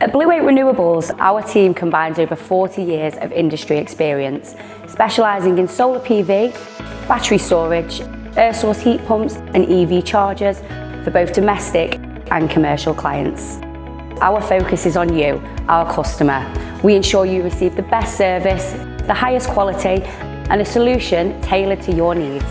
At Blue Ape Renewables, our team combines over 40 years of industry experience, specialising in solar PV, battery storage, air source heat pumps and EV chargers for both domestic and commercial clients. Our focus is on you, our customer. We ensure you receive the best service, the highest quality and a solution tailored to your needs.